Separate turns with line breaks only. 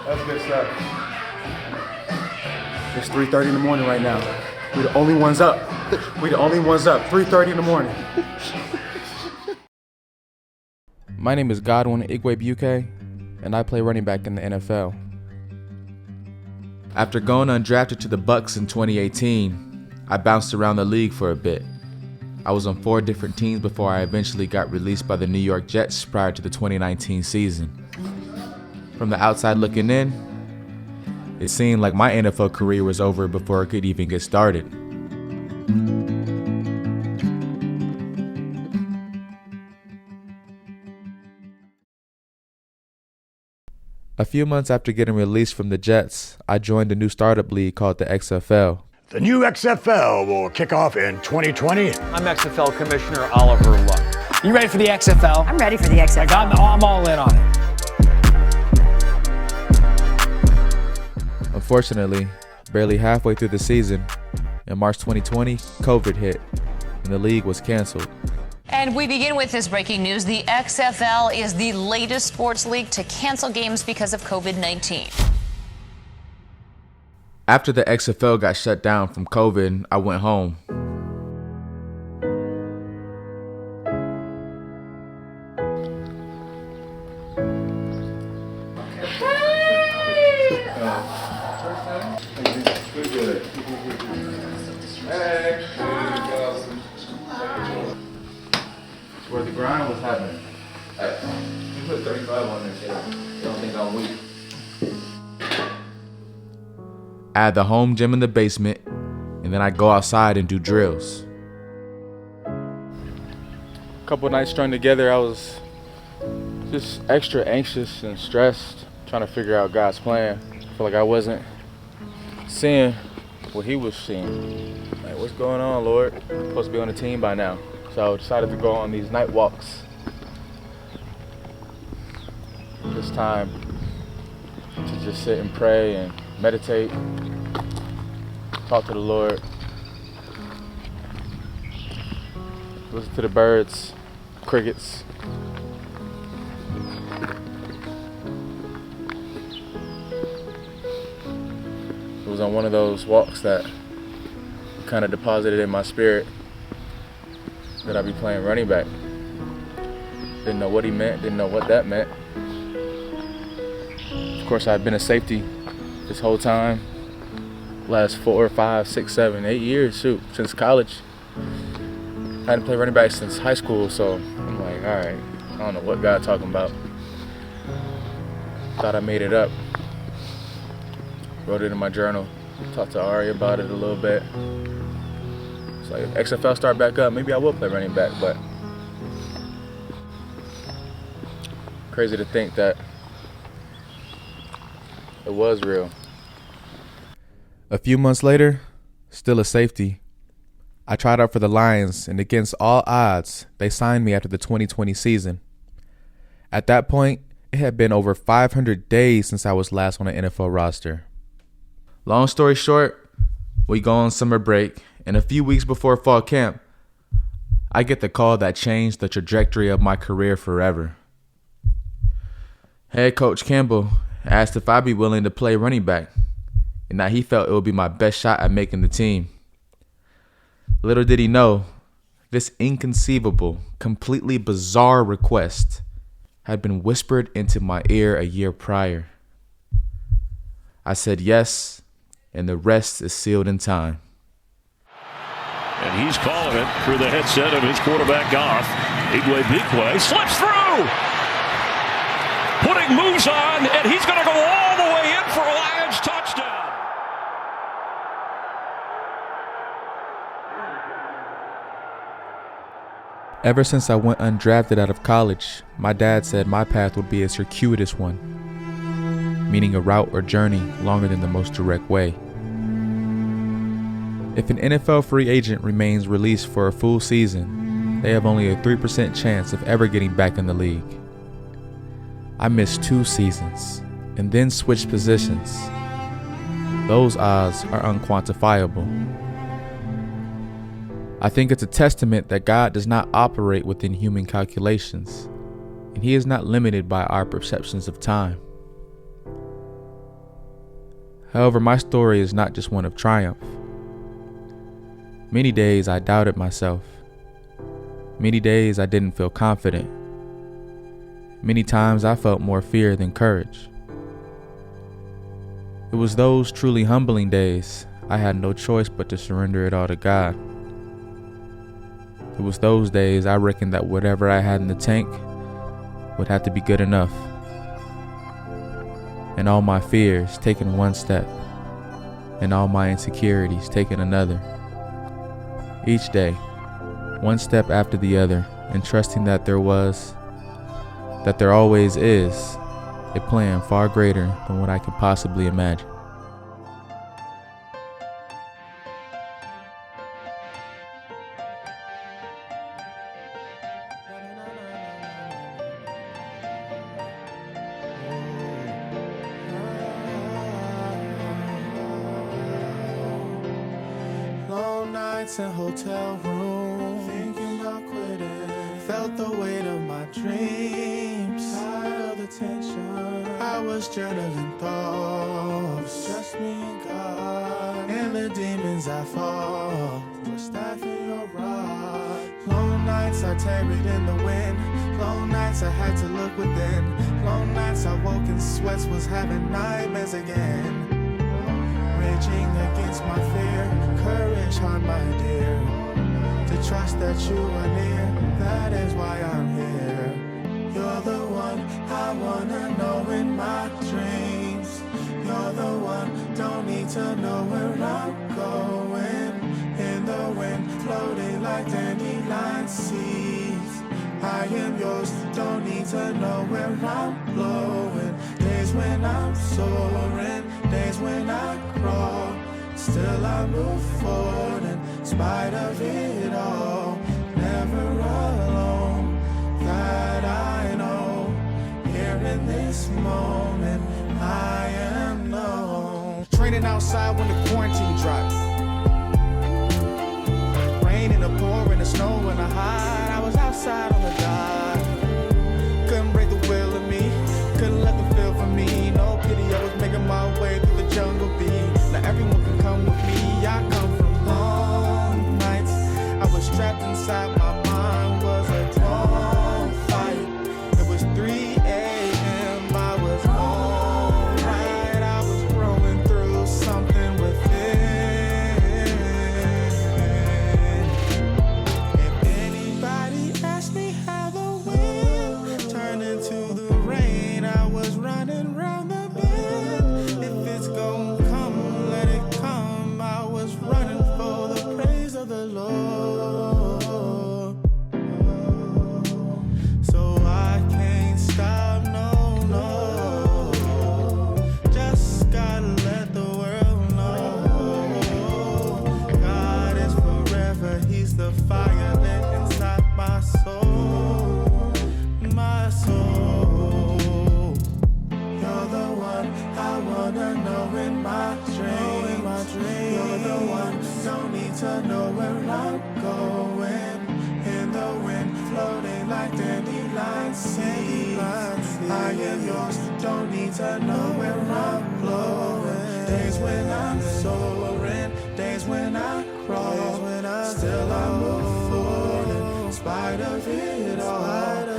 That's good stuff. It's 3:30 in the morning right now. We're the only ones up. 3:30 in the morning.
My name is Godwin Igwebuike, and I play running back in the NFL. After going undrafted to the Bucs in 2018, I bounced around the league for a bit. I was on 4 different teams before I eventually got released by the New York Jets prior to the 2019 season. From the outside looking in, it seemed like my NFL career was over before it could even get started. A few months after getting released from the Jets, I joined a new startup league called the XFL.
The new XFL will kick off in 2020.
I'm XFL Commissioner Oliver Luck.
You ready for the XFL?
I'm ready for the XFL.
I'm all in on it.
Unfortunately, barely halfway through the season, in March 2020, COVID hit, and the league was canceled.
And we begin with this breaking news. The XFL is the latest sports league to cancel games because of COVID-19.
After the XFL got shut down from COVID, I went home. Where the grind was happening. You put 35 on there, so you don't think I'm weak. I had the home gym in the basement, and then I go outside and do drills. A couple nights strung together, I was just extra anxious and stressed, trying to figure out God's plan. I feel like I wasn't seeing what he was seeing. Like, what's going on, Lord? I'm supposed to be on the team by now. So I decided to go on these night walks. This time to just sit and pray and meditate, talk to the Lord, listen to the birds, crickets. It was on one of those walks that kind of deposited in my spirit that I'd be playing running back. Didn't know what he meant, didn't know what that meant. Of course, I've been a safety this whole time. Last 4, 5, 6, 7, 8 years, since college. I hadn't played running back since high school, so I'm like, all right, I don't know what God's talking about. Thought I made it up. Wrote it in my journal. Talked to Ari about it a little bit. It's like, if XFL start back up, maybe I will play running back, but crazy to think that it was real. A few months later, still a safety, I tried out for the Lions, and against all odds, they signed me after the 2020 season. At that point, it had been over 500 days since I was last on an NFL roster. Long story short, we go on summer break, and a few weeks before fall camp, I get the call that changed the trajectory of my career forever. Head coach Campbell asked if I'd be willing to play running back, and that he felt it would be my best shot at making the team. Little did he know, this inconceivable, completely bizarre request had been whispered into my ear a year prior. I said yes, and the rest is sealed in time.
And he's calling it through the headset of his quarterback, Goff. Igwebuike slips through! Putting moves on, and he's going to go all the way in for a Lions touchdown.
Ever since I went undrafted out of college, my dad said my path would be a circuitous one, meaning a route or journey longer than the most direct way. If an NFL free agent remains released for a full season, they have only a 3% chance of ever getting back in the league. I missed 2 seasons and then switched positions. Those odds are unquantifiable. I think it's a testament that God does not operate within human calculations, and He is not limited by our perceptions of time. However, my story is not just one of triumph. Many days I doubted myself. Many days I didn't feel confident. Many times I felt more fear than courage. It was those truly humbling days I had no choice but to surrender it all to God. It was those days I reckoned that whatever I had in the tank would have to be good enough. And all my fears taking one step, and all my insecurities taking another. Each day, one step after the other, and trusting that there always is, a plan far greater than what I can possibly imagine.
Long nights in hotel room, thinking about quitting. Felt the weight of my dreams, tired of the tension. I was journaling thoughts, just me and God, and the demons I fought were staffing your rod. Long nights I tarried in the wind, long nights I had to look within. Long nights I woke in sweats, was having nightmares again. Raging against my fear, courage hard, my dear, to trust that you are near, that is why I'm here. You're the one I wanna know in my dreams. You're the one, don't need to know where I'm going. In the wind, floating like dandelion seeds. I am yours, don't need to know where I'm blowing. Days when I'm soaring, days when I crawl, still I move forward in spite of it all. Never alone, that I know. Here in this moment, I am known.
Training outside when the quarantine dropped. Rain in the pour, in the snow, in the hot. I was outside on the dock. Couldn't break the will of me, couldn't let them feel for me. No pity, I was making my way through the jungle beat. Now everyone can come with me. I come from long nights. I was trapped inside, my mind was a long fight. It was 3 a.m. I was alright. I was growing through something within. If anybody asked me how the wind turned into the rain, I was running round the bend. If it's gonna come, let it come. I was running for the praise of the Lord. So I can't stop, no, no. Just gotta let the world know. God is forever, He's the fire lit inside my soul, my soul.
You're the one I wanna know in my dreams. You're the one, don't need to know where I'm going. In the wind, floating like dandelion seeds. I am yours, don't need to know where I'm blowing. Days when I'm soaring, days when I crawl, still I move forward in spite of it all.